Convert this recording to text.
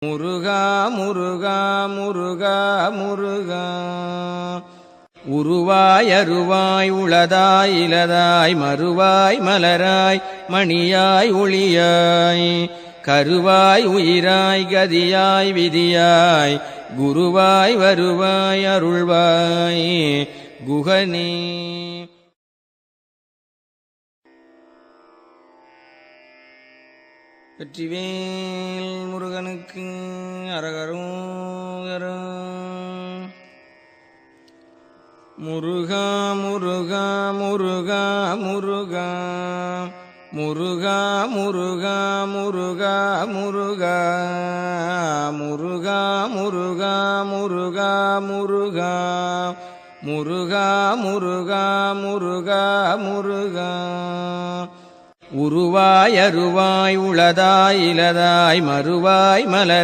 முருகா முருகா முருகா முருகா உருவாய் அருவாய் உளதாய் இலதாய் மறுவாய் மலராய் மணியாய் ஒளியாய் கருவாய் உயிராய் கதியாய் விதியாய் குருவாய் வருவாய் அருள்வாய் குகனே. வெற்றிவேல் முருகனுக்கு அரகரோகரா. முருகா முருகா முருகா முருகா முருகா முருகா முருகா முருகா முருகா முருகா முருகா முருகா முருகா முருகா முருகா முருகா உருவாய் அருவாய் உளதாய் இலதாய் மறுவாய் மலர்